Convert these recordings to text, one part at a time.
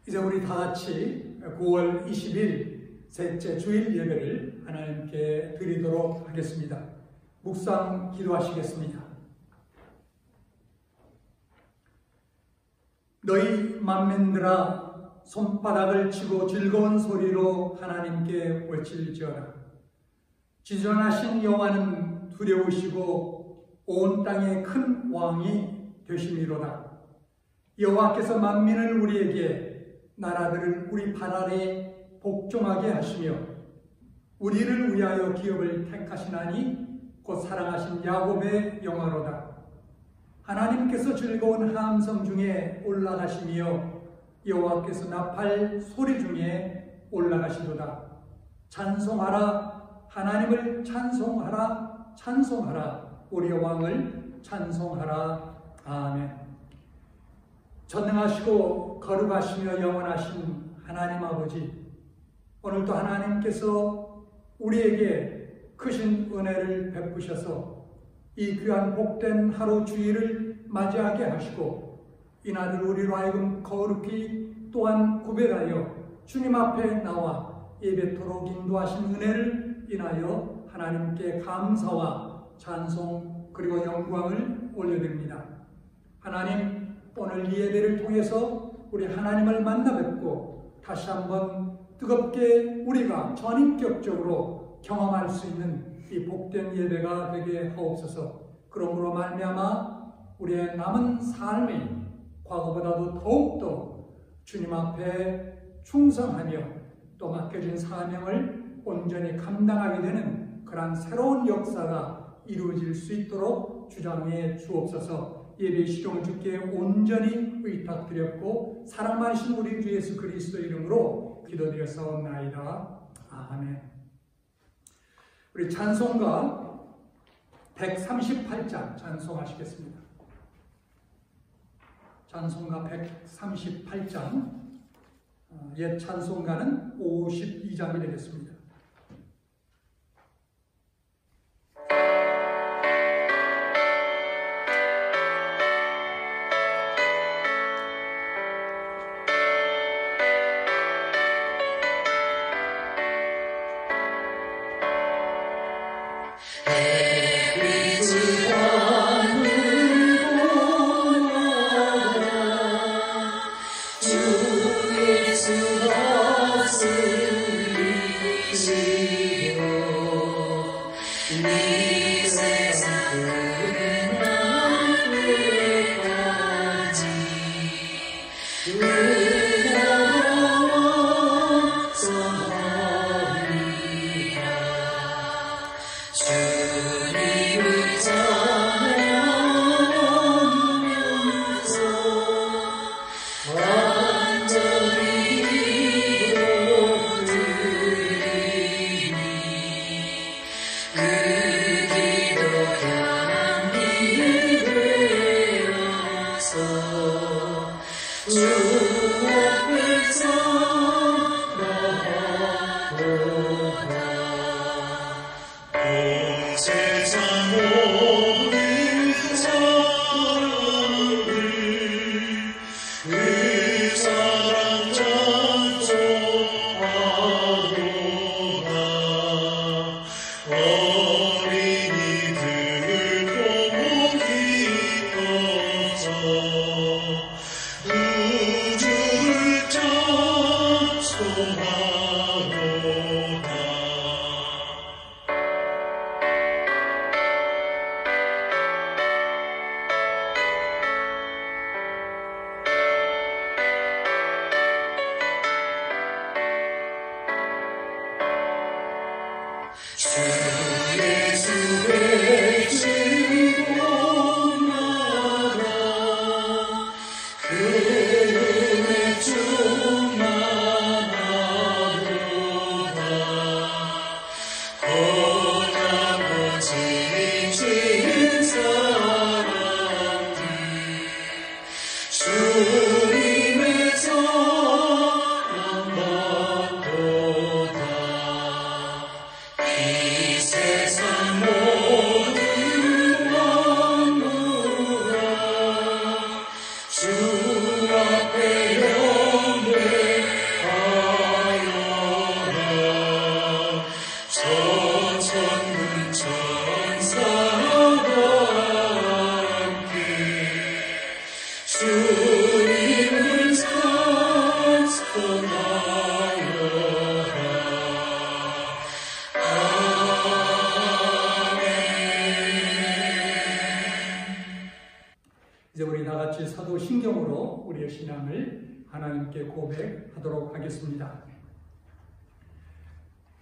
이제 우리 다 같이 9월 20일 셋째 주일 예배를 하나님께 드리도록 하겠습니다. 묵상 기도하시겠습니다. 너희 만민들아 손바닥을 치고 즐거운 소리로 하나님께 외칠지어다. 지존하신 여호와는 두려우시고 온 땅의 큰 왕이 되심이로다. 여호와께서 만민을 우리에게 나라들을 우리 발 아래 복종하게 하시며 우리를 위하여 기업을 택하시나니 곧 사랑하신 야곱의 영화로다. 하나님께서 즐거운 함성 중에 올라가시며 여호와께서 나팔 소리 중에 올라가시도다. 찬송하라, 하나님을 찬송하라, 찬송하라, 우리 왕을 찬송하라. 아멘. 전능하시고 거룩하시며 영원하신 하나님 아버지, 오늘도 하나님께서 우리에게 크신 은혜를 베푸셔서 이 귀한 복된 하루 주일을 맞이하게 하시고 이날을 우리로 하여금 거룩히 또한 구별하여 주님 앞에 나와 예배토록 인도하신 은혜를 인하여 하나님께 감사와 찬송 그리고 영광을 올려드립니다. 하나님, 오늘 이 예배를 통해서 우리 하나님을 만나 뵙고 다시 한번 뜨겁게 우리가 전인격적으로 경험할 수 있는 이 복된 예배가 되게 하옵소서. 그러므로 말미암아 우리의 남은 삶이 과거보다도 더욱더 주님 앞에 충성하며 또 맡겨진 사명을 온전히 감당하게 되는 그러한 새로운 역사가 이루어질 수 있도록 주장해 주옵소서. 예배 시종을 주께 온전히 의탁드렸고 사랑 많으신 우리 주 예수 그리스도 이름으로 기도드렸사옵나이다. 아멘. 우리 찬송가 138장 찬송하시겠습니다. 찬송가 138장, 옛 찬송가는 52장이 되겠습니다. 주 앞에 영광 이제 우리 다 같이 사도신경으로 우리의 신앙을 하나님께 고백하도록 하겠습니다.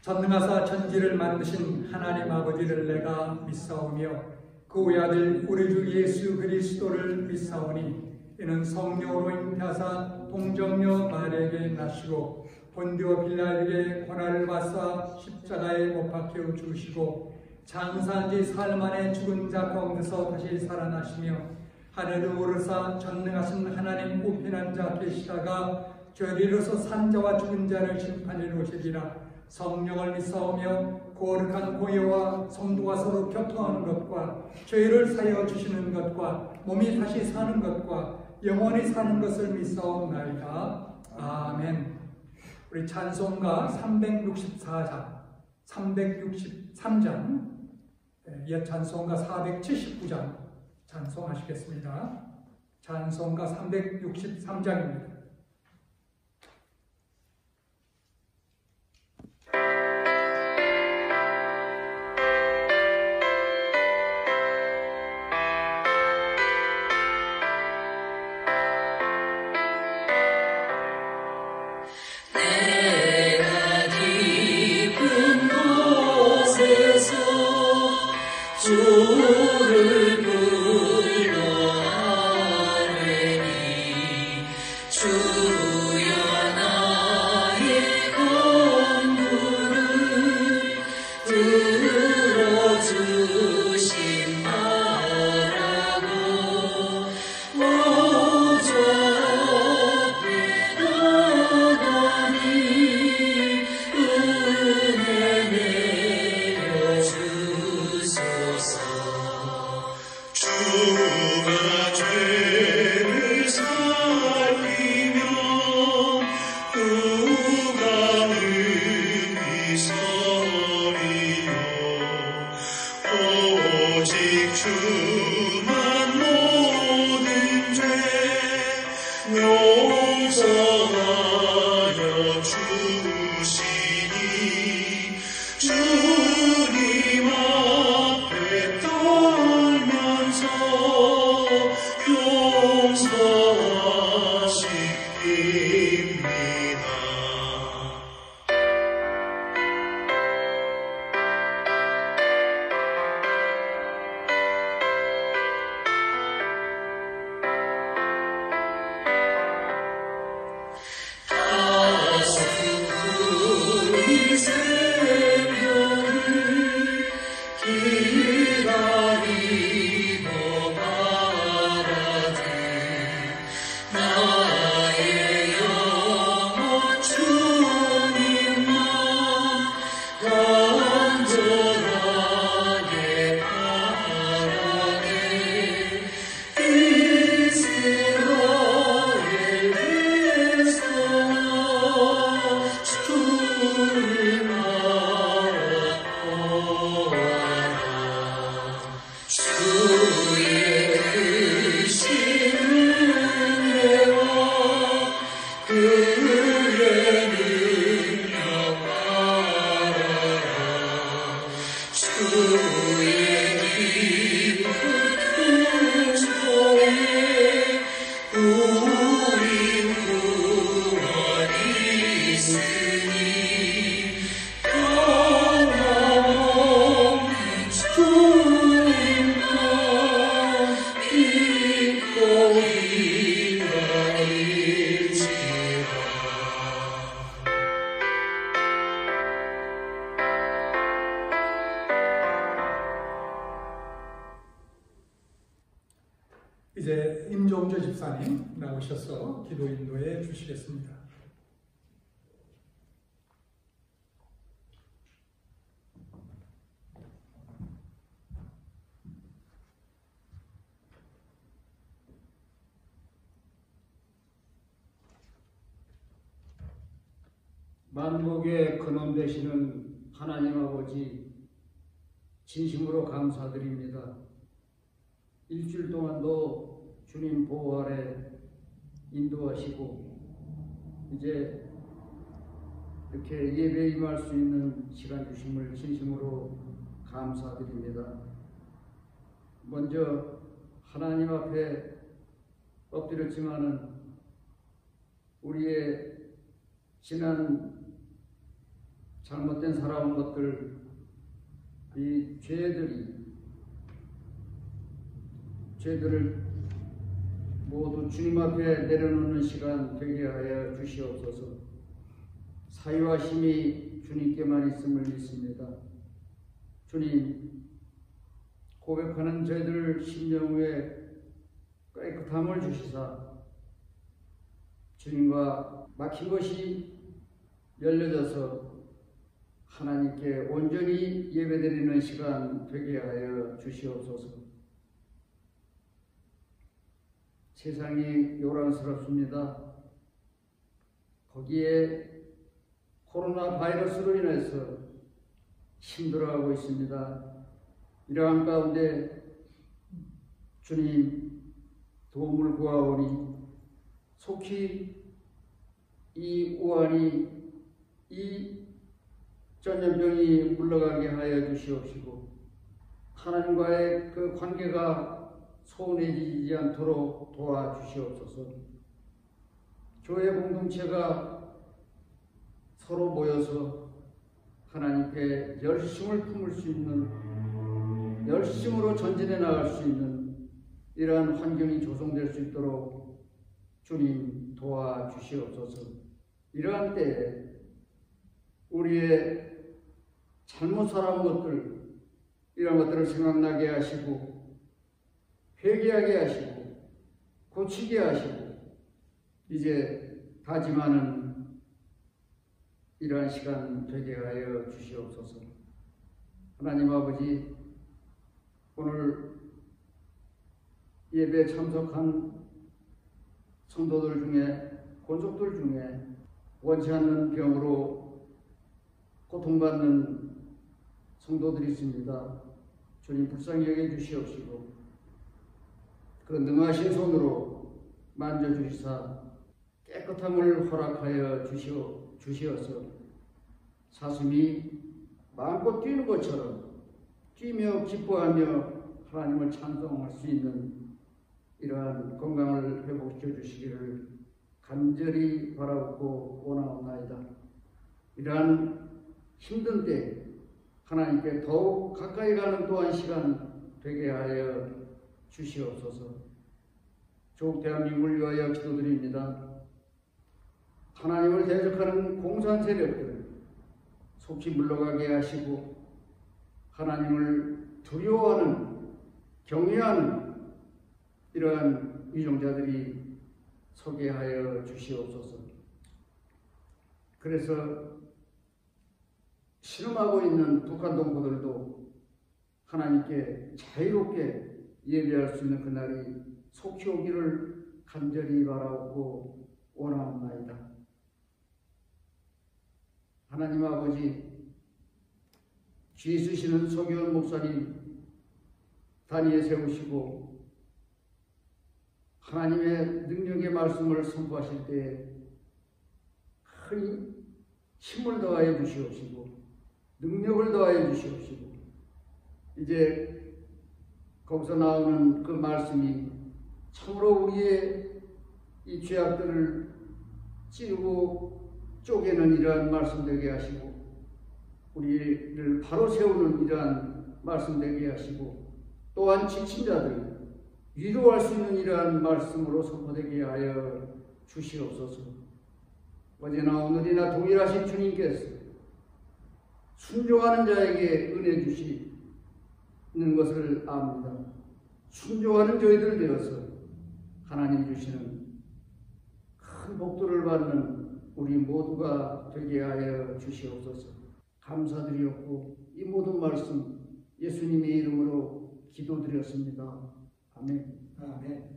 전능하사 천지를 만드신 하나님 아버지를 내가 믿사오며 그 외아들 우리 주 예수 그리스도를 믿사오니 이는 성령으로 잉태하사 동정녀 마리아에게 나시고 본디오 빌라에게 고난을 받사 십자가에 못 박혀 죽으시고 장사한 지 사흘 만에 죽은 자 가운데서 다시 살아나시며 하늘을 오르사 전능하신 하나님 우편한 자 계시다가 저리로서 산자와 죽은 자를 심판해 오시리라. 성령을 믿사오며 거룩한 보혜와 성도가 서로 교통하는 것과 죄를 사하여 주시는 것과 몸이 다시 사는 것과 영원히 사는 것을 믿사옵나이다. 아멘. 우리 찬송가 363장 옛 찬송가 479장 찬송하시겠습니다. 찬송가 363장입니다. 주를 불러하리니 주여 나의 간구를 들어주신 바라고 오저 앞에 나가니 은혜 내려주소서. 주가 죄를 살피며 누가 능히 서리요. 오직 주만 모든 죄 용서하여 주시니 주님 앞에 떨면서 용서하십니다. 다소구리 새벽을 기다리고 바라되 나의 영혼 주님만 간절하게 바라네. 이스라엘 백성아 주를 바라보아라. 주의 크신 은혜와 그의 능력 알아라. 주의 깊은 은총에 우리 구원이 있으니 평안없는 주님만 믿고 기다릴지라. 이제 임종조 집사님 나오셔서 기도 인도해 주시겠습니다. 만국의 근원 되시는 하나님 아버지, 진심으로 감사드립니다. 일주일 동안도 주님 보호 아래 인도하시고 이제 이렇게 예배에 임할 수 있는 시간 주심을 진심으로 감사드립니다. 먼저 하나님 앞에 엎드렸지만은 우리의 지난 잘못된 살아온 것들, 이 죄들을 모두 주님 앞에 내려놓는 시간 되게 하여 주시옵소서. 사유와 힘이 주님께만 있음을 믿습니다. 주님, 고백하는 저희들 심령 위에 깨끗함을 주시사 주님과 막힌 것이 열려져서 하나님께 온전히 예배드리는 시간 되게 하여 주시옵소서. 세상이 요란스럽습니다. 거기에 코로나 바이러스로 인해서 힘들어하고 있습니다. 이러한 가운데 주님 도움을 구하오니 속히 이 우환이, 이 전염병이 물러가게 하여 주시옵시고 하나님과의 그 관계가 소원해지지 않도록 도와주시옵소서. 교회 공동체가 서로 모여서 하나님께 열심을 품을 수 있는, 열심으로 전진해 나갈 수 있는 이러한 환경이 조성될 수 있도록 주님 도와주시옵소서. 이러한 때에 우리의 잘못 살아온 것들, 이런 것들을 생각나게 하시고 회개하게 하시고 고치게 하시고 이제 다짐하는 이러한 시간 되게 하여 주시옵소서. 하나님 아버지, 오늘 예배에 참석한 성도들 중에, 권속들 중에 원치 않는 병으로 고통받는 성도들이 있습니다. 주님 불쌍히 여겨 주시옵시고 그 능하신 손으로 만져주시사 깨끗함을 허락하여 주시어서 사슴이 마음껏 뛰는 것처럼 뛰며 기뻐하며 하나님을 찬송할 수 있는 이러한 건강을 회복시켜 주시기를 간절히 바라고 원하옵나이다. 이러한 힘든 때 하나님께 더욱 가까이 가는 또한 시간 되게 하여 주시옵소서. 조국 대한민국을 위하여 기도드립니다. 하나님을 대적하는 공산 세력들 속히 물러가게 하시고 하나님을 두려워하는, 경외하는 이러한 위종자들이 서게 하여 주시옵소서. 그래서 신음하고 있는 북한 동포들도 하나님께 자유롭게 예배할 수 있는 그날이 속히 오기를 간절히 바라고 원하옵나이다. 하나님 아버지, 귀 쓰시는 서기원 목사님 단위에 세우시고 하나님의 능력의 말씀을 선포하실 때 큰 힘을 더하여 주시옵시고 능력을 더하여 주시옵시고 이제 거기서 나오는 그 말씀이 참으로 우리의 이 죄악들을 찌르고 쪼개는 이러한 말씀 되게 하시고 우리를 바로 세우는 이러한 말씀 되게 하시고 또한 지친 자들 위로할 수 있는 이러한 말씀으로 선포되게 하여 주시옵소서. 어제나 오늘이나 동일하신 주님께서 순종하는 자에게 은혜 주시는 것을 압니다. 순종하는 저희들 되어서 하나님 주시는 큰 복들을 받는 우리 모두가 되게 하여 주시옵소서. 감사드리옵고 이 모든 말씀 예수님의 이름으로 기도드렸습니다. 아멘. 아멘.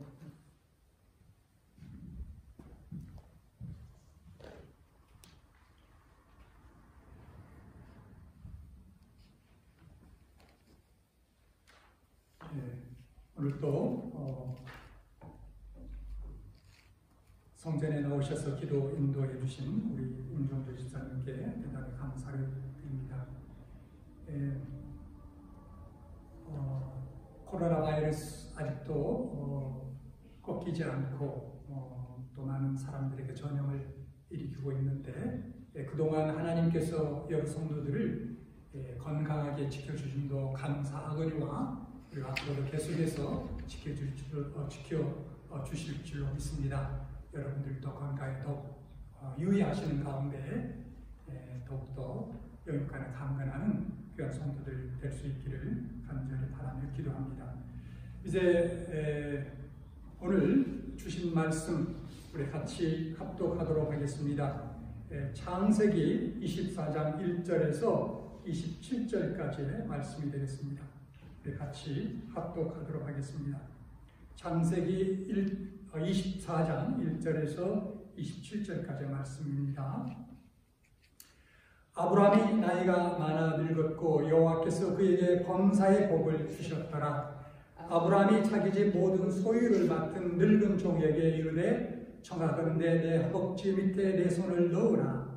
오늘 또 성전에 나오셔서 기도 인도해 주신 우리 임종조 집사님께 대단히 감사를 드립니다. 코로나 바이러스 아직도 꼭 꺾이지 않고 또 많은 사람들에게 전염을 일으키고 있는데 그동안 하나님께서 여러 성도들을 건강하게 지켜주심도 감사하거니와 그리고 앞으로도 계속해서 지켜주실 줄로 믿습니다. 여러분들도 건강에 더욱 유의하시는 가운데 더욱더 영육간에 강건하는 귀한 성도들 될 수 있기를 간절히 바라며 기도합니다. 이제 오늘 주신 말씀 우리 같이 합독하도록 하겠습니다. 창세기 24장 1절에서 27절까지의 말씀이 되겠습니다. 우리 같이 합독하도록 하겠습니다. 창세기 24장 1절에서 27절까지의 말씀입니다. 아브라함이 나이가 많아 늙었고 여호와께서 그에게 범사의 복을 주셨더라. 아브라함이 자기 집 모든 소유를 맡은 늙은 종에게 이르되 청하건대 내 허벅지 밑에 내 손을 넣으라.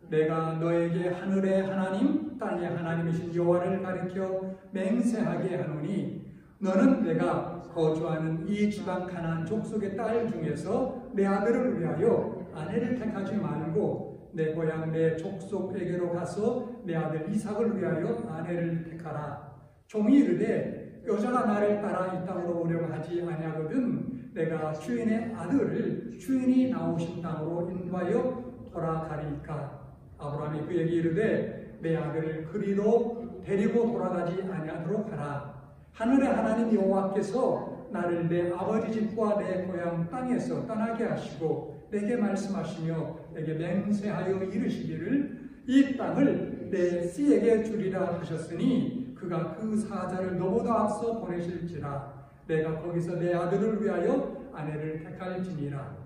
내가 너에게 하늘의 하나님 땅의 하나님이신 여호와를 가리켜 맹세하게 하노니 너는 내가 거주하는 이 지방 가나안 족속의 딸 중에서 내 아들을 위하여 아내를 택하지 말고 내 고향 내 족속에게로 가서 내 아들 이삭을 위하여 아내를 택하라. 종이 이르되 여자가 나를 따라 이 땅으로 오려고 하지 아니하거든 내가 주인의 아들을 주인이 나오신 땅으로 인도하여 돌아가리까. 아브라함이 그에게 이르되 내 아들을 그리로 데리고 돌아가지 아니하도록 하라. 하늘의 하나님 여호와께서 나를 내 아버지 집과 내 고향 땅에서 떠나게 하시고 내게 말씀하시며 내게 맹세하여 이르시기를 이 땅을 내 씨에게 주리라 하셨으니 그가 그 사자를 너보다 앞서 보내실지라. 내가 거기서 내 아들을 위하여 아내를 택할지니라.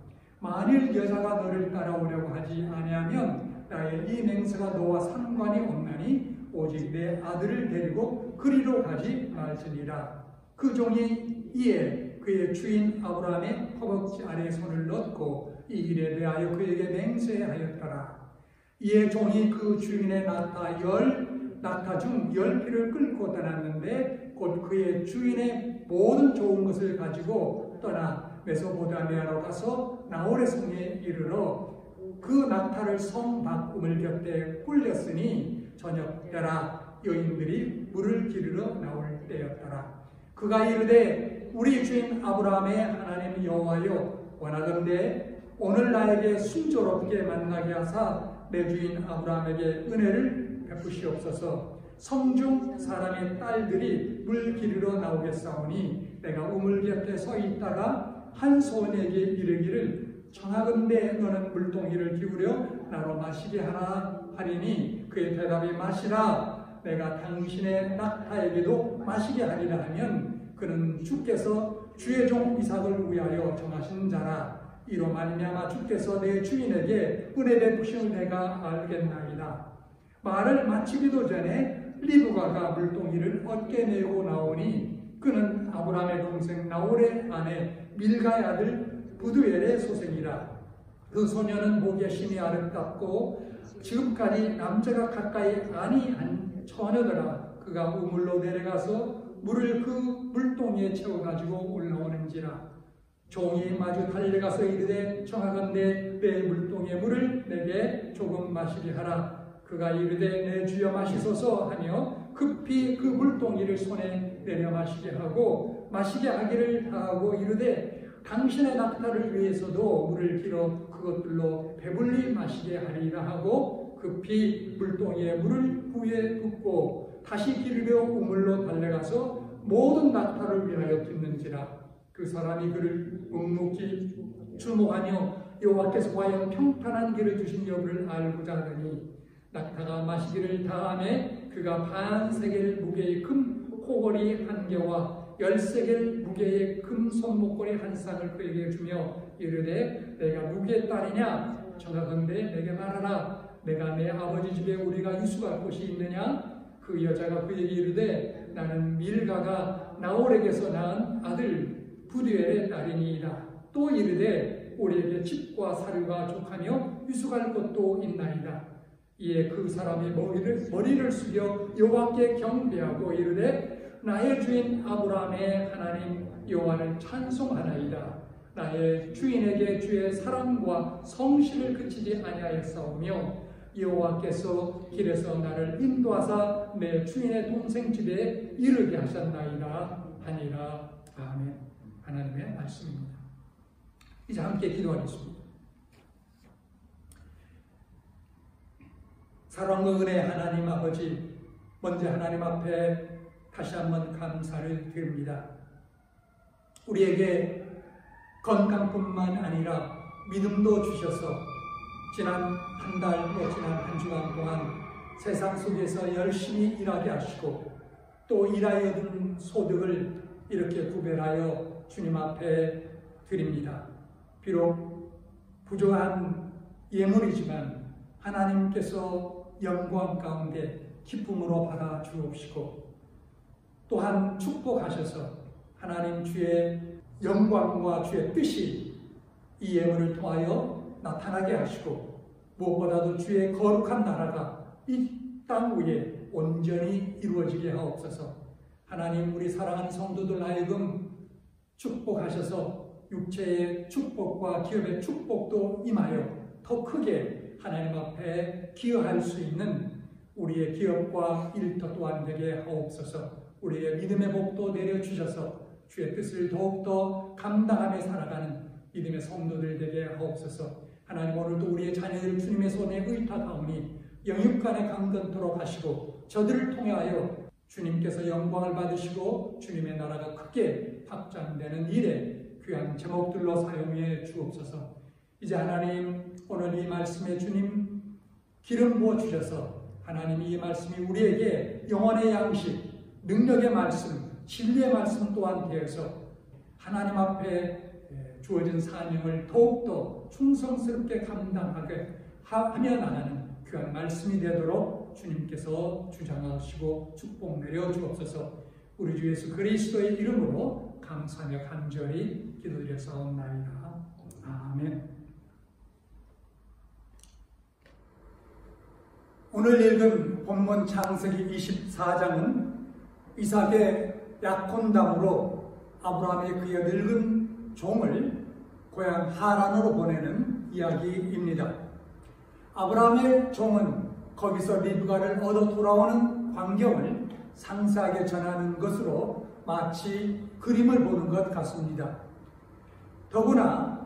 만일 여자가 너를 따라오려고 하지 아니하면 나의 이 맹세가 너와 상관이 없나니 오직 내 아들을 데리고 그리로 가지 말지니라. 그 종이 이에 그의 주인 아브라함의 허벅지 아래에 손을 넣고 이 일에 대하여 그에게 맹세하였더라. 이에 종이 그 주인의 낙타 중 10匹를 끌고 떠났는데 곧 그의 주인의 모든 좋은 것을 가지고 떠나 메소포타미아로 가서 나홀의 성에 이르러 그 낙타를 성 밖 우물 곁에 굴렸으니 저녁 때라. 여인들이 물을 기르러 나올 때였더라. 그가 이르되 우리 주인 아브라함의 하나님 여호와여 원하건대 오늘 나에게 순조롭게 만나게 하사 내 주인 아브라함에게 은혜를 베푸시옵소서. 성중 사람의 딸들이 물 기르러 나오겠사오니 내가 우물 곁에 서 있다가 한 소원에게 이르기를 청하건대 너는 물동이를 기울여 나로 마시게 하라 하리니 그의 대답이 마시라. 내가 당신의 낙타에게도 마시게 하리라 하면 그는 주께서 주의 종 이삭을 위하여 정하신 자라. 이로 말미암아 주께서 내 주인에게 은혜 베푸심을 내가 알겠나이다. 말을 마치기도 전에 리브가가 물동이를 어깨 메고 나오니 그는 아브라함의 동생 나홀의 아내 밀가의 아들 부두엘의 소생이라. 그 소녀는 보기에 심히 아름답고 지금까지 남자가 가까이 아니한 처녀더라. 그가 우물로 내려가서 물을 그 물동이에 채워가지고 올라오는지라. 종이 마주 달려가서 이르되 청하건대 내 물동이의 물을 내게 조금 마시게 하라. 그가 이르되 내 주여 마시소서 하며 급히 그 물동이를 손에 내려 마시게 하고 마시게 하기를 다하고 이르되 당신의 낙타를 위해서도 물을 길어 그것들로 배불리 마시게 하리라 하고 급히 물동이에 물을 후에 붓고 다시 기르려 우물로 달려가서 모든 낙타를 위하여 깃는지라. 그 사람이 그를 묵묵히 주목하며 여호와께서 과연 평탄한 길을 주신 여부를 알고자 하더니 낙타가 마시기를 다하매 그가 반세겔 무게의 금 코걸이 한 개와 10세겔 무게의 금 손목걸이 한 쌍을 그에게 주며 이르되 내가 누구의 딸이냐? 청하건대 내게 말하라. 내가 내 아버지 집에 우리가 유숙할 곳이 있느냐? 그 여자가 그에게 이르되 나는 밀가가 나홀에게서 낳은 아들 부두엘의 딸이니이다. 또 이르되 우리에게 집과 사료가 족하며 유숙할 곳도 있나이다. 이에 그 사람이 머리를 숙여 여호와께 경배하고 이르되 나의 주인 아브라함의 하나님 여호와를 찬송하나이다. 나의 주인에게 주의 사랑과 성실을 그치지 아니하였사오며 여호와께서 길에서 나를 인도하사 내 주인의 동생 집에 이르게 하셨나이다 하니라. 아멘. 하나님의 말씀입니다. 이제 함께 기도하겠습니다. 사랑과 은혜 하나님 아버지, 먼저 하나님 앞에 다시 한번 감사를 드립니다. 우리에게 건강뿐만 아니라 믿음도 주셔서 지난 한 달, 또 지난 한 주간 동안 세상 속에서 열심히 일하게 하시고 또 일하여 얻은 소득을 이렇게 구별하여 주님 앞에 드립니다. 비록 부족한 예물이지만 하나님께서 영광 가운데 기쁨으로 받아 주옵시고 또한 축복하셔서 하나님 주의 영광과 주의 뜻이 이 예물을 통하여 나타나게 하시고 무엇보다도 주의 거룩한 나라가 이 땅 위에 온전히 이루어지게 하옵소서. 하나님 우리 사랑하는 성도들 하여금 축복하셔서 육체의 축복과 기업의 축복도 임하여 더 크게 하나님 앞에 기여할 수 있는 우리의 기업과 일터 또한 되게 하옵소서. 우리의 믿음의 복도 내려주셔서 주의 뜻을 더욱더 감당하며 살아가는 믿음의 성도들 되게 하옵소서. 하나님 오늘도 우리의 자녀들을 주님의 손에 의탁하오니 영육간에 강건토록 하시고 저들을 통하여 주님께서 영광을 받으시고 주님의 나라가 크게 확장되는 일에 귀한 제목들로 사용해 주옵소서. 이제 하나님 오늘 이 말씀에 주님 기름 부어 주셔서 하나님 이 말씀이 우리에게 영혼의 양식, 능력의 말씀, 진리의 말씀 또한 되어서 하나님 앞에 주어진 사명을 더욱더 충성스럽게 감당하게 하며 나가는 귀한 말씀이 되도록 주님께서 주장하시고 축복 내려 주옵소서. 우리 주 예수 그리스도의 이름으로 감사하며 간절히 기도드렸사옵나이다. 아멘. 오늘 읽은 본문 창세기 24장은 이삭의 약혼담으로 아브라함이 그의 늙은 종을 고향 하란으로 보내는 이야기입니다. 아브라함의 종은 거기서 리브가를 얻어 돌아오는 광경을 상세하게 전하는 것으로 마치 그림을 보는 것 같습니다. 더구나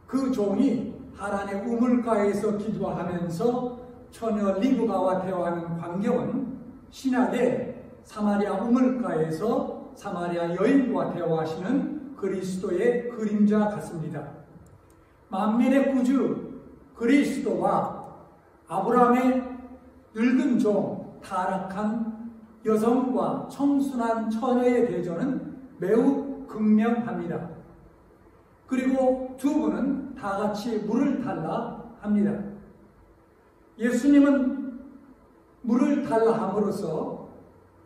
그 종이 하란의 우물가에서 기도하면서 처녀 리브가와 대화하는 광경은 신약의 사마리아 우물가에서 사마리아 여인과 대화하시는 그리스도의 그림자 같습니다. 만민의 구주 그리스도와 아브라함의 늙은 종, 타락한 여성과 청순한 처녀의 대조는 매우 극명합니다. 그리고 두 분은 다 같이 물을 달라 합니다. 예수님은 물을 달라 함으로써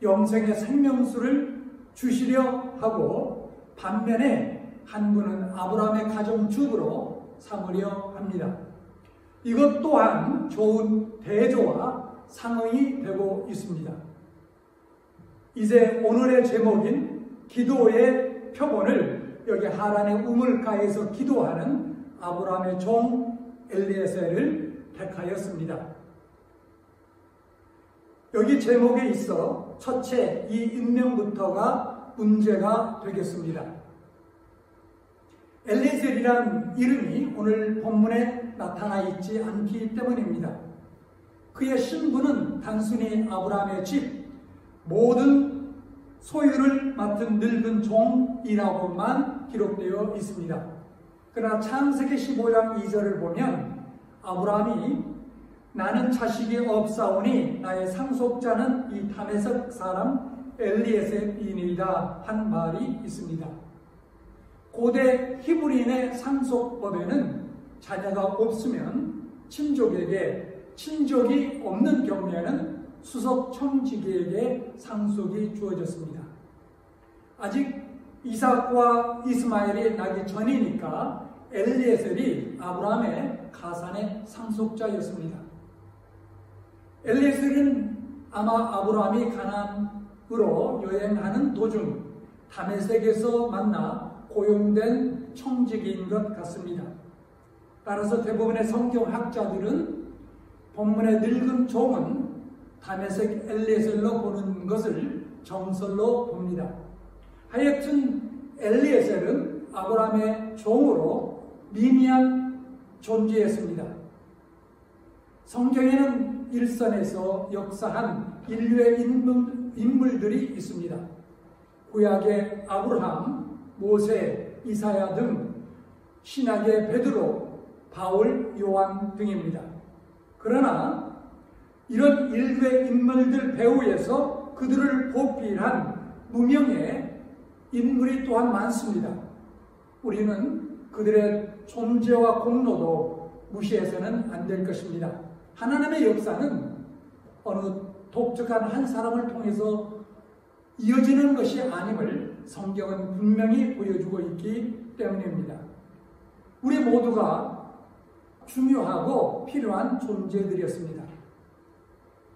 영생의 생명수를 주시려 하고 반면에 한 분은 아브라함의 가정주부로 삼으려 합니다. 이것 또한 좋은 대조와 상응이 되고 있습니다. 이제 오늘의 제목인 기도의 표본을 여기 하란의 우물가에서 기도하는 아브라함의 종 엘리에셀을 택하였습니다. 여기 제목에 있어 첫째 이 인명부터가 문제가 되겠습니다. 엘리에셀이란 이름이 오늘 본문에 나타나 있지 않기 때문입니다. 그의 신분은 단순히 아브라함의 집, 모든 소유를 맡은 늙은 종이라고만 기록되어 있습니다. 그러나 창세기 15장 2절을 보면 아브라함이 나는 자식이 없사오니 나의 상속자는 이 다메섹 사람 엘리에셀이니이다 한 말이 있습니다. 고대 히브리인의 상속법에는 자녀가 없으면 친족에게, 친족이 없는 경우에는 수석 청지기에게 상속이 주어졌습니다. 아직 이삭과 이스마엘이 나기 전이니까 엘리에셀이 아브라함의 가산의 상속자였습니다. 엘리에셀은 아마 아브라함이 가나안으로 여행하는 도중 다메섹에서 만나 고용된 청직인 것 같습니다. 따라서 대부분의 성경학자들은 본문의 늙은 종은 다메섹 엘리에셀로 보는 것을 정설로 봅니다. 하여튼 엘리에셀은 아브라함의 종으로 미미한 존재였습니다. 성경에는 일선에서 역사한 인류의 인물들이 있습니다. 구약의 아브라함, 모세, 이사야 등, 신약의 베드로, 바울, 요한 등입니다. 그러나 이런 인류의 인물들 배후에서 그들을 보필한 무명의 인물이 또한 많습니다. 우리는 그들의 존재와 공로도 무시해서는 안 될 것입니다. 하나님의 역사는 어느 독특한 한 사람을 통해서 이어지는 것이 아님을 성경은 분명히 보여주고 있기 때문입니다. 우리 모두가 중요하고 필요한 존재들이었습니다.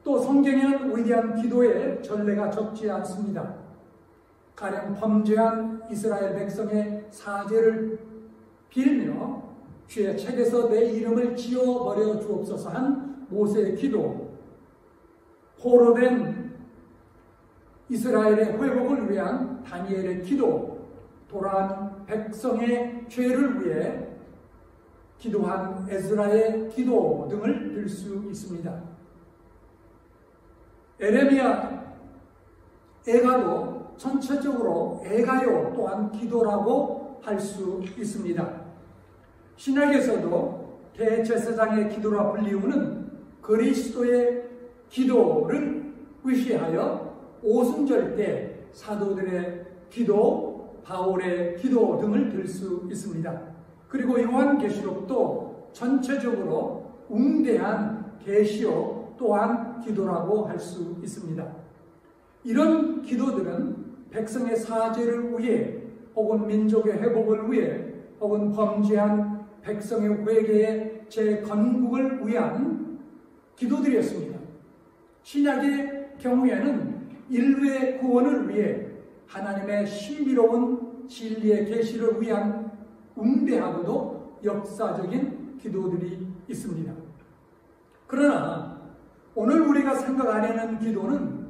또 성경에는 위대한 기도의 전례가 적지 않습니다. 가령 범죄한 이스라엘 백성의 사죄를 빌며 주의 책에서 내 이름을 지워버려 주옵소서 한 모세의 기도, 포로된 이스라엘의 회복을 위한 다니엘의 기도, 돌아온 백성의 죄를 위해 기도한 에스라의 기도 등을 들 수 있습니다. 에레미야, 애가도 전체적으로 애가요 또한 기도라고 할 수 있습니다. 신약에서도 대제사장의 기도라 불리우는 그리스도의 기도를 의시하여 오순절 때 사도들의 기도, 바울의 기도 등을 들 수 있습니다. 그리고 요한계시록도 전체적으로 웅대한 계시록 또한 기도라고 할 수 있습니다. 이런 기도들은 백성의 사죄를 위해 혹은 민족의 회복을 위해 혹은 범죄한 백성의 회개의 재건국을 위한 기도들이었습니다. 신약의 경우에는 인류의 구원을 위해 하나님의 신비로운 진리의 계시를 위한 웅대하고도 역사적인 기도들이 있습니다. 그러나 오늘 우리가 생각하려는 기도는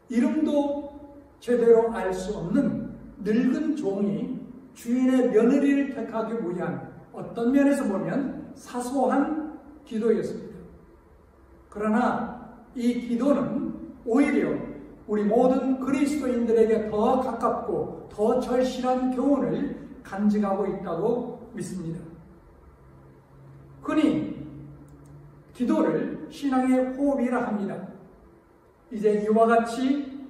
이름도 제대로 알 수 없는 늙은 종이 주인의 며느리를 택하기 위한 어떤 면에서 보면 사소한 기도였습니다. 그러나 이 기도는 오히려 우리 모든 그리스도인들에게 더 가깝고 더 절실한 교훈을 간직하고 있다고 믿습니다. 흔히 기도를 신앙의 호흡이라 합니다. 이제 이와 같이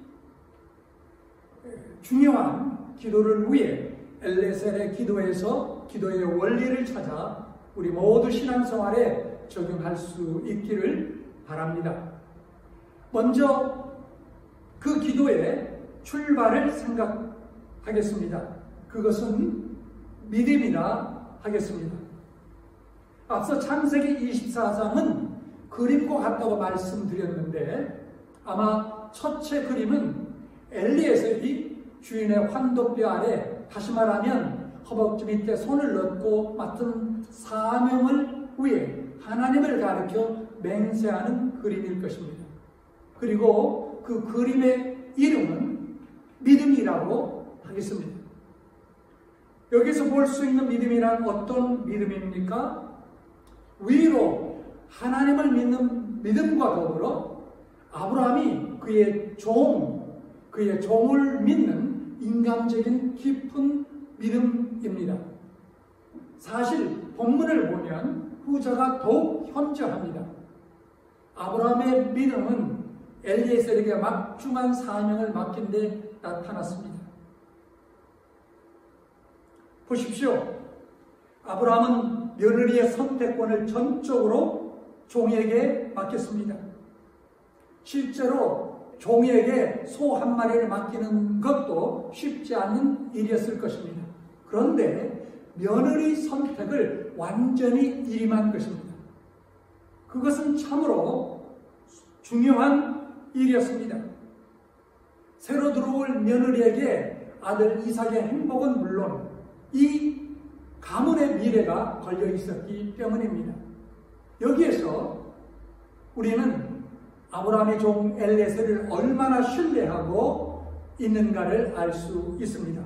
중요한 기도를 위해 엘레셀의 기도에서 기도의 원리를 찾아 우리 모두 신앙생활에 적용할 수 있기를 바랍니다. 먼저 그 기도의 출발을 생각하겠습니다. 그것은 믿음이라 하겠습니다. 앞서 창세기 24장은 그림과 같다고 말씀드렸는데 아마 첫째 그림은 엘리에셀이 주인의 환도뼈 아래, 다시 말하면 허벅지 밑에 손을 넣고 맡은 사명을 위해 하나님을 가리켜 맹세하는 그림일 것입니다. 그리고 그 그림의 이름은 믿음이라고 하겠습니다. 여기서 볼 수 있는 믿음이란 어떤 믿음입니까? 위로 하나님을 믿는 믿음과 더불어 아브라함이 그의 종을 믿는 인간적인 깊은 믿음입니다. 사실 본문을 보면 후자가 더욱 현저합니다. 아브라함의 믿음은 엘리에셀에게 막중한 사명을 맡긴 데 나타났습니다. 보십시오. 아브라함은 며느리의 선택권을 전적으로 종에게 맡겼습니다. 실제로 종에게 소 한 마리를 맡기는 것도 쉽지 않은 일이었을 것입니다. 그런데 며느리 선택을 완전히 일임한 것입니다. 그것은 참으로 중요한 일이었습니다. 새로 들어올 며느리에게 아들 이삭의 행복은 물론 이 가문의 미래가 걸려 있었기 때문입니다. 여기에서 우리는 아브라함의 종 엘리에셀을 얼마나 신뢰하고 있는가를 알 수 있습니다.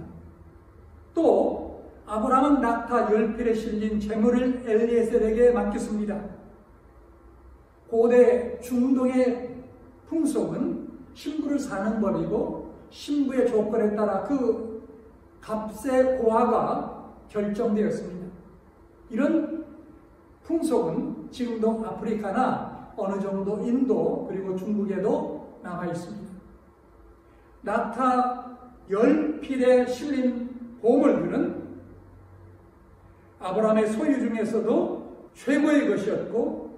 또 아브라함은 낙타 10필에 실린 재물을 엘리에셀에게 맡겼습니다. 고대 중동의 풍속은 신부를 사는 법이고 신부의 조건에 따라 그 값의 고하가 결정되었습니다. 이런 풍속은 지금도 아프리카나 어느 정도 인도 그리고 중국에도 남아 있습니다. 낙타 10필에 실린 보물들은 아브라함의 소유 중에서도 최고의 것이었고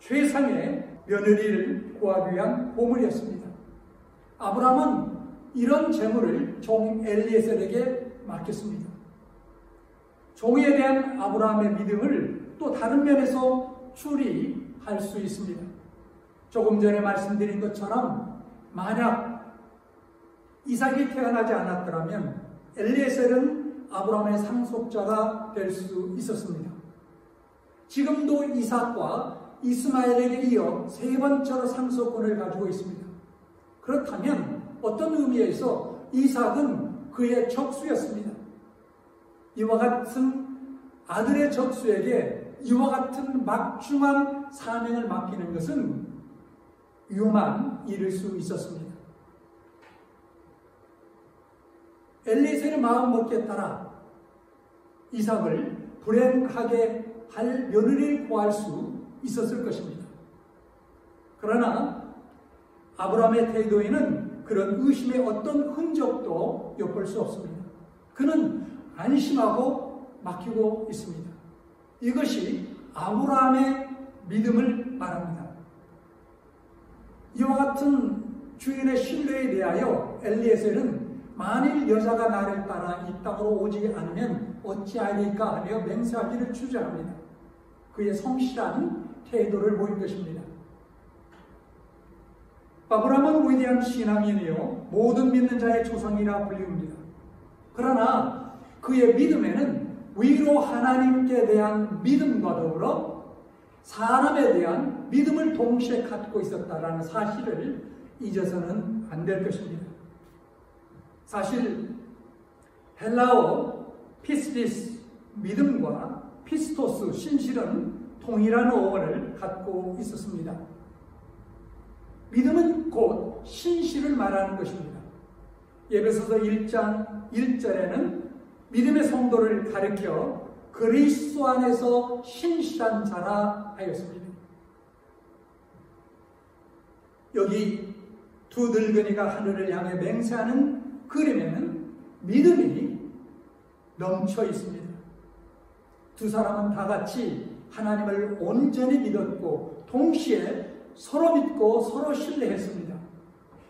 최상의 며느리를 구하기 위한 보물이었습니다. 아브라함은 이런 재물을 종 엘리에셀에게 맡겼습니다. 종에 대한 아브라함의 믿음을 또 다른 면에서 추리할 수 있습니다. 조금 전에 말씀드린 것처럼 만약 이삭이 태어나지 않았더라면 엘리에셀은 아브라함의 상속자가 될 수 있었습니다. 지금도 이삭과 이스마엘에게 이어 세 번째로 상속권을 가지고 있습니다. 그렇다면 어떤 의미에서 이삭은 그의 적수였습니다. 이와 같은 아들의 적수에게 이와 같은 막중한 사명을 맡기는 것은 위험한 일일 수 있었습니다. 엘리에셀의 마음먹기에 따라 이삭을 불행하게 할 며느리를 구할 수 있었을 것입니다. 그러나 아브라함의 태도에는 그런 의심의 어떤 흔적도 엿볼 수 없습니다. 그는 안심하고 맡기고 있습니다. 이것이 아브라함의 믿음을 말합니다. 이와 같은 주인의 신뢰에 대하여 엘리에셀은 만일 여자가 나를 따라 이 땅으로 오지 않으면 어찌하리까 하며 맹세하기를 주저합니다. 그의 성실한 태도를 보인 것입니다. 아브라함은 위대한 신앙인이요 모든 믿는 자의 조상이라 불립니다. 그러나 그의 믿음에는 위로 하나님께 대한 믿음과 더불어 사람에 대한 믿음을 동시에 갖고 있었다라는 사실을 잊어서는 안 될 것입니다. 사실 헬라어 피스티스 믿음과 피스토스 신실은 동일한 어원을 갖고 있었습니다. 믿음은 곧 신실을 말하는 것입니다. 에베소서 1장 1절에는 믿음의 성도를 가리켜 그리스도 안에서 신실한 자라 하였습니다. 여기 두 늙은이가 하늘을 향해 맹세하는 그림에는 믿음이 넘쳐 있습니다. 두 사람은 다 같이 하나님을 온전히 믿었고 동시에 서로 믿고 서로 신뢰했습니다.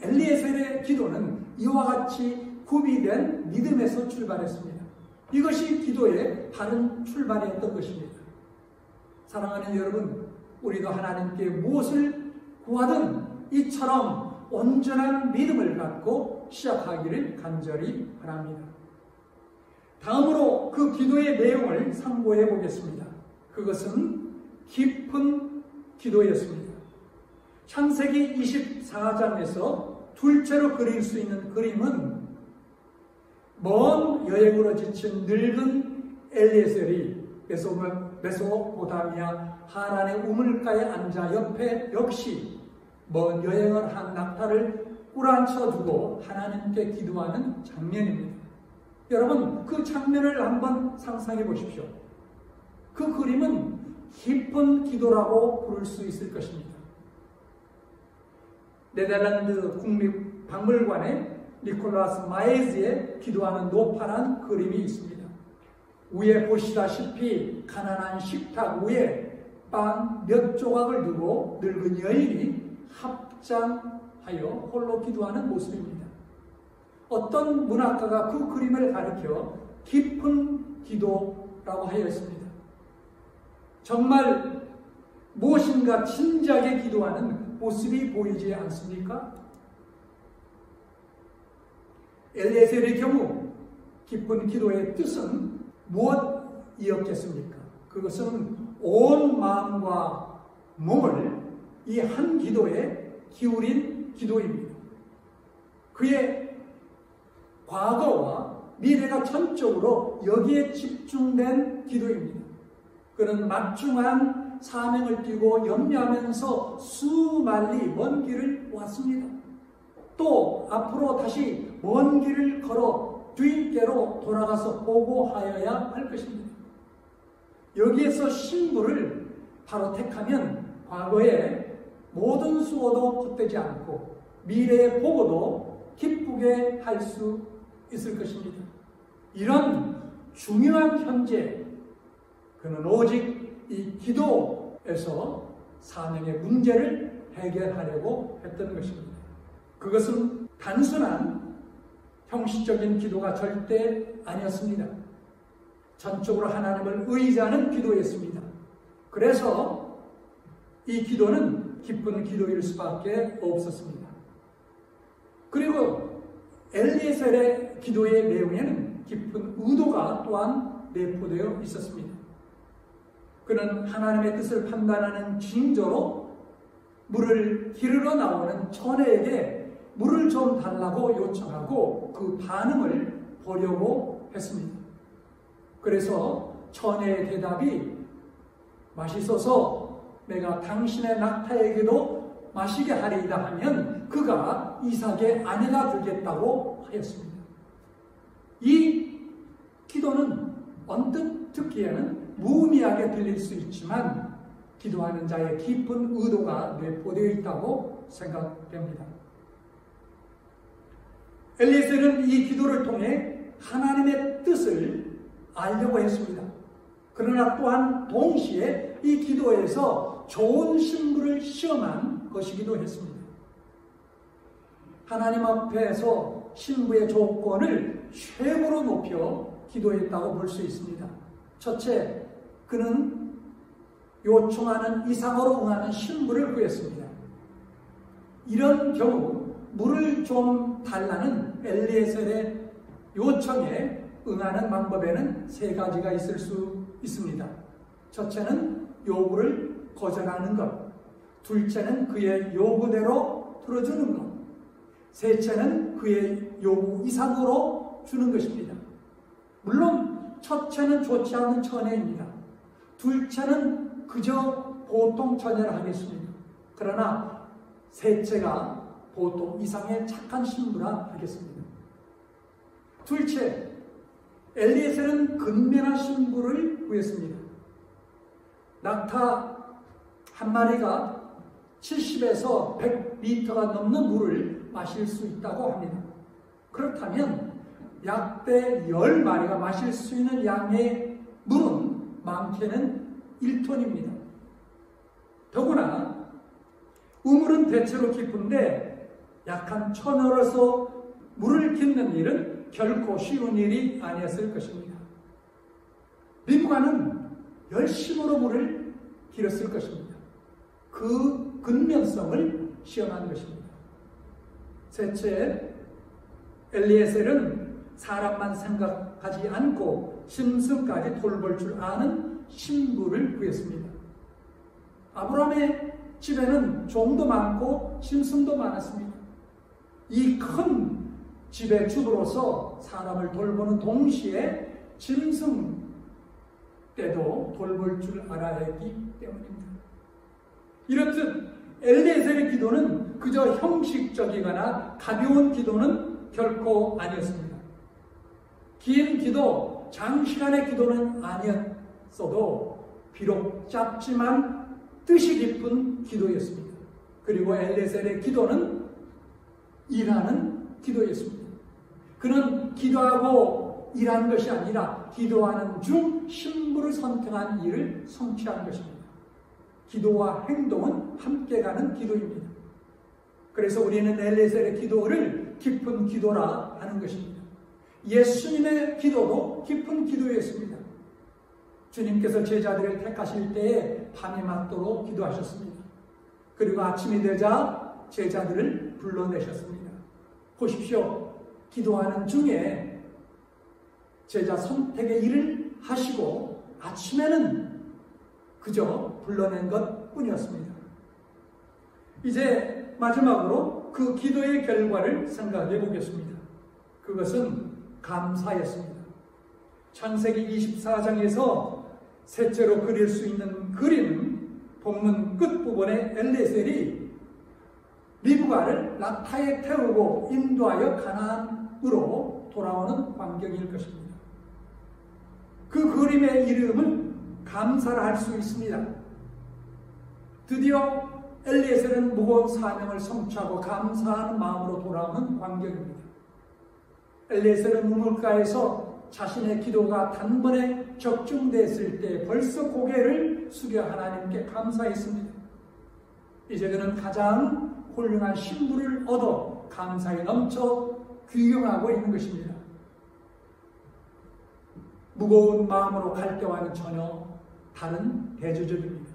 엘리에셀의 기도는 이와 같이 구비된 믿음에서 출발했습니다. 이것이 기도의 바른 출발이었던 것입니다. 사랑하는 여러분, 우리도 하나님께 무엇을 구하든 이처럼 온전한 믿음을 갖고 시작하기를 간절히 바랍니다. 다음으로 그 기도의 내용을 상고해 보겠습니다. 그것은 깊은 기도였습니다. 창세기 24장에서 둘째로 그릴 수 있는 그림은 먼 여행으로 지친 늙은 엘리에셀이 메소포타미아 하란의 우물가에 앉아 옆에 역시 먼 여행을 한 낙타를 꿇어앉혀 두고 하나님께 기도하는 장면입니다. 여러분, 그 장면을 한번 상상해 보십시오. 그 그림은 깊은 기도라고 부를 수 있을 것입니다. 네덜란드 국립박물관에 니콜라스 마에즈의 기도하는 노파란 그림이 있습니다. 위에 보시다시피 가난한 식탁 위에 빵 몇 조각을 두고 늙은 여인이 합장하여 홀로 기도하는 모습입니다. 어떤 문학가가 그 그림을 가리켜 깊은 기도라고 하였습니다. 정말 무엇인가 진지하게 기도하는 모습이 보이지 않습니까? 엘리에셀의 경우 깊은 기도의 뜻은 무엇이었겠습니까? 그것은 온 마음과 몸을 이 한 기도에 기울인 기도입니다. 그의 과거와 미래가 전적으로 여기에 집중된 기도입니다. 그는 막중한 사명을 띠고 염려하면서 수만리 먼 길을 왔습니다. 또 앞으로 다시 먼 길을 걸어 주인께로 돌아가서 보고하여야 할 것입니다. 여기에서 신부를 바로 택하면 과거의 모든 수고도 헛되지 않고 미래의 보고도 기쁘게 할 수 있을 것입니다. 이런 중요한 현재, 그는 오직 이 기도에서 사명의 문제를 해결하려고 했던 것입니다. 그것은 단순한 형식적인 기도가 절대 아니었습니다. 전적으로 하나님을 의지하는 기도였습니다. 그래서 이 기도는 기쁜 기도일 수밖에 없었습니다. 그리고 엘리에셀의 기도의 내용에는 깊은 의도가 또한 내포되어 있었습니다. 그는 하나님의 뜻을 판단하는 징조로 물을 기르러 나오는 처녀에게 물을 좀 달라고 요청하고 그 반응을 보려고 했습니다. 그래서 처녀의 대답이 마시소서 내가 당신의 낙타에게도 마시게 하리이다 하면 그가 이삭의 아내가 되겠다고 하였습니다. 이 기도는 언뜻 듣기에는 무의미하게 들릴 수 있지만 기도하는 자의 깊은 의도가 내포되어 있다고 생각됩니다. 엘리에셀은 이 기도를 통해 하나님의 뜻을 알려고 했습니다. 그러나 또한 동시에 이 기도에서 좋은 신부를 시험한 것이기도 했습니다. 하나님 앞에서 신부의 조건을 최고로 높여 기도했다고 볼 수 있습니다. 첫째, 그는 요청하는 이상으로 응하는 신부를 구했습니다. 이런 경우 물을 좀 달라는 엘리에셀의 요청에 응하는 방법에는 세 가지가 있을 수 있습니다. 첫째는 요구를 거절하는 것, 둘째는 그의 요구대로 들어주는 것, 셋째는 그의 요구 이상으로 주는 것입니다. 물론 첫째는 좋지 않은 처녀입니다. 둘째는 그저 보통 처녀라 하겠습니다. 그러나 셋째가 보통 이상의 착한 신부라 하겠습니다. 둘째, 엘리에셀은 근면한 신부를 구했습니다. 낙타 한 마리가 70에서 100리터가 넘는 물을 마실 수 있다고 합니다. 그렇다면 약대 10마리가 마실 수 있는 양의 물은 많게는 1톤입니다. 더구나 우물은 대체로 깊은데 약한 처녀로서 물을 깃는 일은 결코 쉬운 일이 아니었을 것입니다. 민관은 열심으로 물을 길었을 것입니다. 그 근면성을 시험한 것입니다. 셋째, 엘리에셀은 사람만 생각하지 않고 짐승까지 돌볼 줄 아는 신부를 구했습니다. 아브라함의 집에는 종도 많고 짐승도 많았습니다. 이 큰 집의 주부로서 사람을 돌보는 동시에 짐승 때도 돌볼 줄 알아야 했기 때문입니다. 이렇듯 엘리에셀의 기도는 그저 형식적이거나 가벼운 기도는 결코 아니었습니다. 긴 기도, 장시간의 기도는 아니었어도 비록 짧지만 뜻이 깊은 기도였습니다. 그리고 엘리에셀의 기도는 일하는 기도였습니다. 그는 기도하고 일한 것이 아니라 기도하는 중 신부를 선택한 일을 성취한 것입니다. 기도와 행동은 함께 가는 기도입니다. 그래서 우리는 엘리에셀의 기도를 깊은 기도라 하는 것입니다. 예수님의 기도도 깊은 기도였습니다. 주님께서 제자들을 택하실 때에 밤이 맞도록 기도하셨습니다. 그리고 아침이 되자 제자들을 불러내셨습니다. 보십시오. 기도하는 중에 제자 선택의 일을 하시고 아침에는 그저 불러낸 것 뿐이었습니다. 이제 마지막으로 그 기도의 결과를 생각해 보겠습니다. 그것은 감사였습니다. 창세기 24장에서 셋째로 그릴 수 있는 그림은 본문 끝부분에 엘리에셀이 리브가를 낙타에 태우고 인도하여 가나안으로 돌아오는 광경일 것입니다. 그 그림의 이름은 감사라 할 수 있습니다. 드디어 엘리에셀은 무거운 사명을 성취하고 감사하는 마음으로 돌아오는 광경입니다. 엘리에셀은 우물가에서 자신의 기도가 단번에 적중됐을 때 벌써 고개를 숙여 하나님께 감사했습니다. 이제 그는 가장 훌륭한 신분을 얻어 감사에 넘쳐 귀경하고 있는 것입니다. 무거운 마음으로 갈 때와는 전혀 다른 대조적입니다.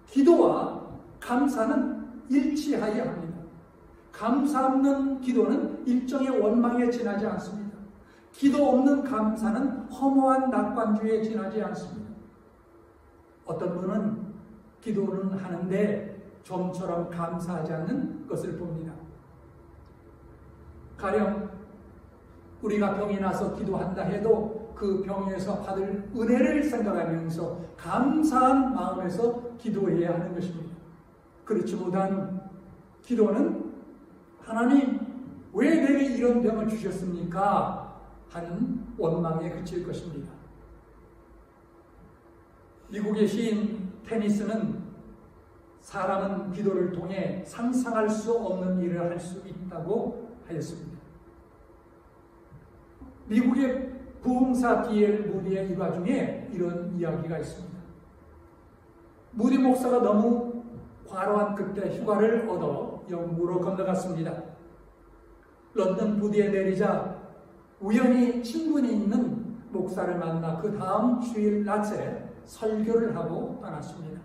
기도와 감사는 일치하여야 합니다. 감사 없는 기도는 일종의 원망에 지나지 않습니다. 기도 없는 감사는 허무한 낙관주의에 지나지 않습니다. 어떤 분은 기도는 하는데 좀처럼 감사하지 않는 것을 봅니다. 가령 우리가 병이 나서 기도한다 해도 그 병에서 받을 은혜를 생각하면서 감사한 마음에서 기도해야 하는 것입니다. 그렇지 못한 기도는 하나님 왜 내게 이런 병을 주셨습니까? 하는 원망에 그칠 것입니다. 미국의 시인 테니스는 사람은 기도를 통해 상상할 수 없는 일을 할 수 있다고 하였습니다. 미국의 부흥사 D.L. 무디의 일화 중에 이런 이야기가 있습니다. 무디 목사가 너무 과로한 그때 휴가를 얻어 영국으로 건너갔습니다. 런던 부디에 내리자 우연히 친분이 있는 목사를 만나 그 다음 주일 낮에 설교를 하고 떠났습니다.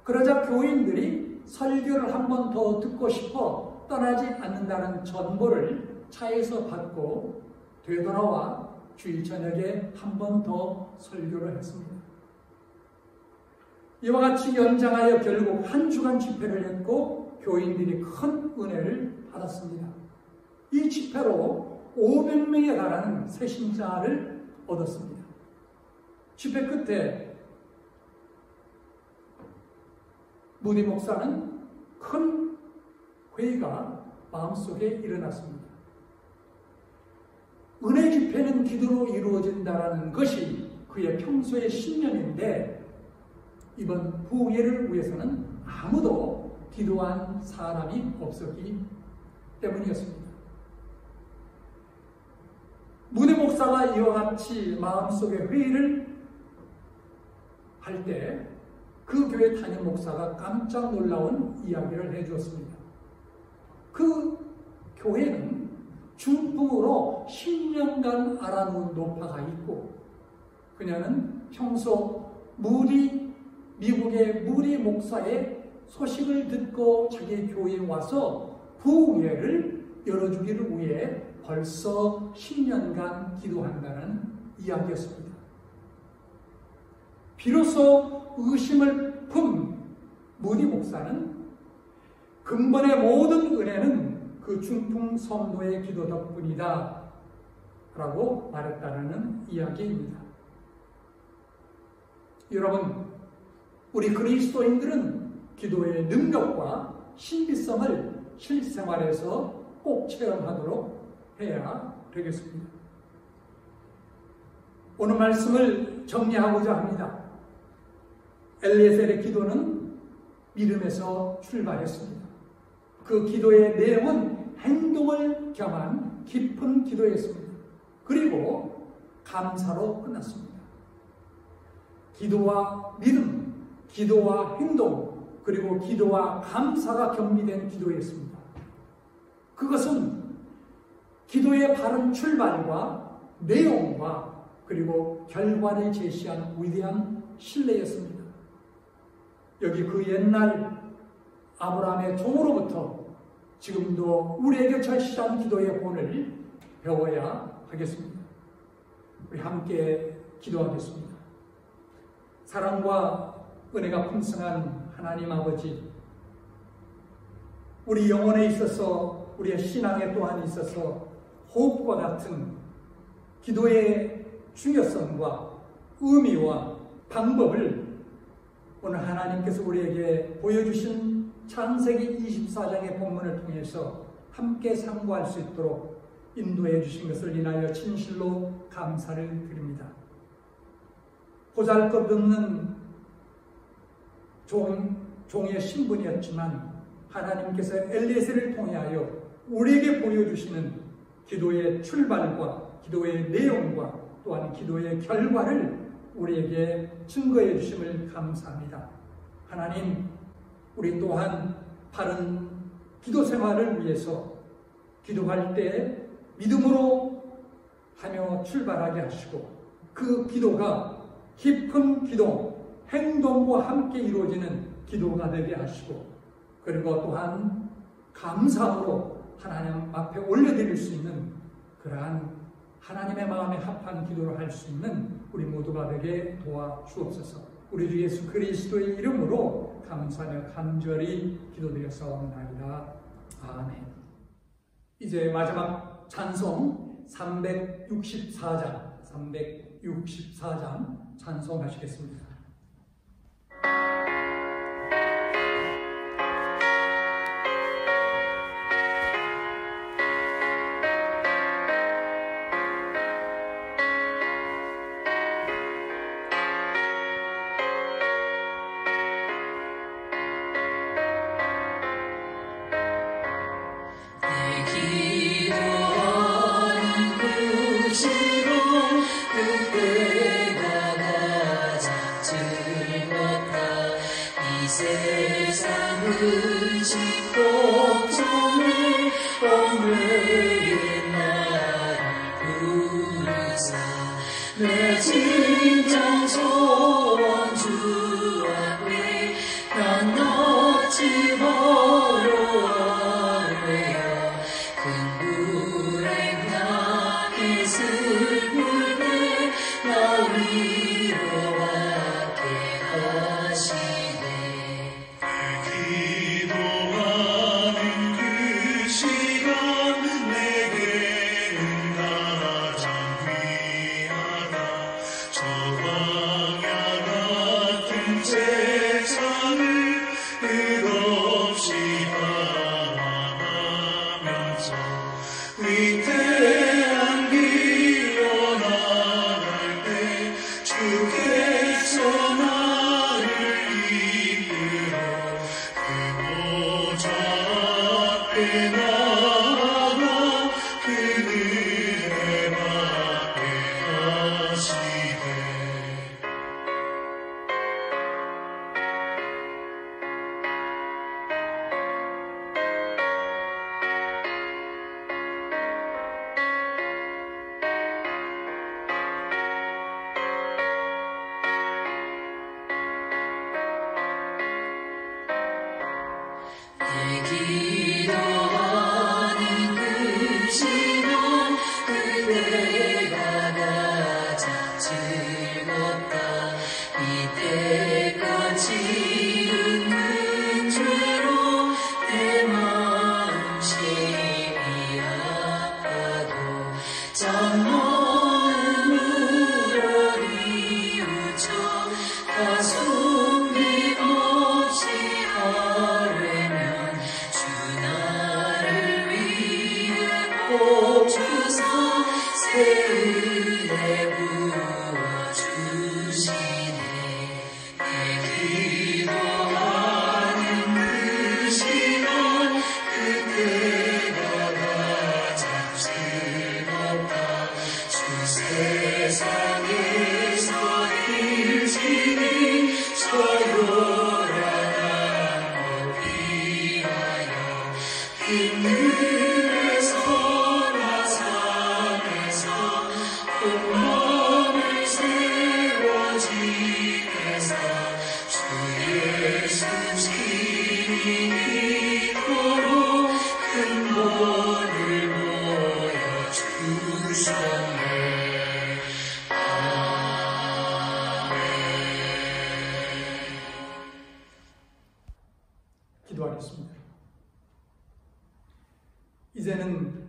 그러자 교인들이 설교를 한 번 더 듣고 싶어 떠나지 않는다는 전보를 차에서 받고 되돌아와 주일 저녁에 한 번 더 설교를 했습니다. 이와 같이 연장하여 결국 한 주간 집회를 했고 교인들이 큰 은혜를 받았습니다. 이 집회로 500명에 달하는 새신자를 얻었습니다. 집회 끝에 무디 목사는 큰 회의가 마음속에 일어났습니다. 은혜 집회는 기도로 이루어진다는 것이 그의 평소의 신념인데 이번 부흥회를 위해서는 아무도 기도한 사람이 없었기 때문이었습니다. 무디 목사가 이와 같이 마음속에 회의를 할 때 그 교회 담임 목사가 깜짝 놀라운 이야기를 해주었습니다. 그 교회는 중풍으로 10년간 앓아놓은 노파가 있고 그녀는 평소 미국의 무디 목사의 소식을 듣고 자기 교회에 와서 부흥회를 열어주기를 위해 벌써 10년간 기도한다는 이야기였습니다. 비로소 의심을 품 무디 목사는 근본의 모든 은혜는 그 중풍 성도의 기도 덕분이다 라고 말했다는 이야기입니다. 여러분, 우리 그리스도인들은 기도의 능력과 신비성을 실생활에서 꼭 체험하도록 해야 되겠습니다. 오늘 말씀을 정리하고자 합니다. 엘리에셀의 기도는 믿음에서 출발했습니다. 그 기도의 내용은 행동을 겸한 깊은 기도였습니다. 그리고 감사로 끝났습니다. 기도와 믿음, 기도와 행동, 그리고 기도와 감사가 겸비된 기도였습니다. 그것은 기도의 바른 출발과 내용과 그리고 결과를 제시한 위대한 신뢰였습니다. 여기 그 옛날 아브라함의 종으로부터 지금도 우리에게 절실한 기도의 본을 배워야 하겠습니다. 우리 함께 기도하겠습니다. 사랑과 은혜가 풍성한 하나님 아버지, 우리 영혼에 있어서, 우리의 신앙에 또한 있어서 호흡과 같은 기도의 중요성과 의미와 방법을 오늘 하나님께서 우리에게 보여주신 창세기 24장의 본문을 통해서 함께 상고할 수 있도록 인도해 주신 것을 인하여 진실로 감사를 드립니다. 보잘것없는 종의 신분이었지만 하나님께서 엘리에셀을 통하여 우리에게 보여주시는 기도의 출발과 기도의 내용과 또한 기도의 결과를 우리에게 증거해 주심을 감사합니다. 하나님, 우리 또한 바른 기도 생활을 위해서 기도할 때 믿음으로 하며 출발하게 하시고, 그 기도가 깊은 기도, 행동과 함께 이루어지는 기도가 되게 하시고, 그리고 또한 감사로 하나님 앞에 올려드릴 수 있는 그러한 하나님의 마음에 합한 기도를 할 수 있는 우리 모두가 되게 도와주옵소서. 우리 주 예수 그리스도의 이름으로 감사하며 간절히 기도드렸사옵나이다. 아멘. 이제 마지막 찬송 364장 찬송하시겠습니다. 주 이제는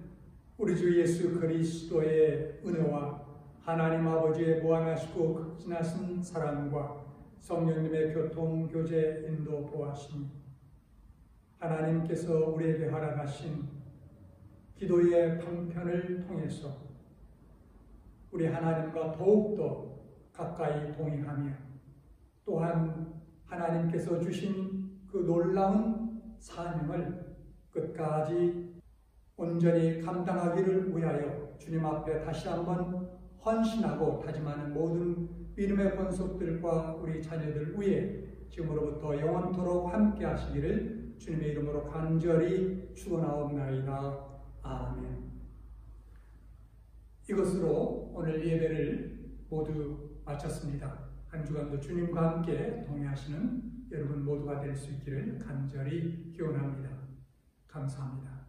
우리 주 예수 그리스도의 은혜와 하나님 아버지의 무한하시고 극진하신 사랑과 성령님의 교통, 교제, 인도, 보하심이 하나님께서 우리에게 허락하신 기도의 방편을 통해서 우리 하나님과 더욱더 가까이 동행하며 또한 하나님께서 주신 그 놀라운 사명을 끝까지 온전히 감당하기를 위하여 주님 앞에 다시 한번 헌신하고 다짐하는 모든 믿음의 권속들과 우리 자녀들 위해 지금으로부터 영원토록 함께 하시기를 주님의 이름으로 간절히 축원하옵나이다. 아멘. 이것으로 오늘 예배를 모두 마쳤습니다. 한 주간도 주님과 함께 동행하시는 여러분 모두가 될 수 있기를 간절히 기원합니다. 감사합니다.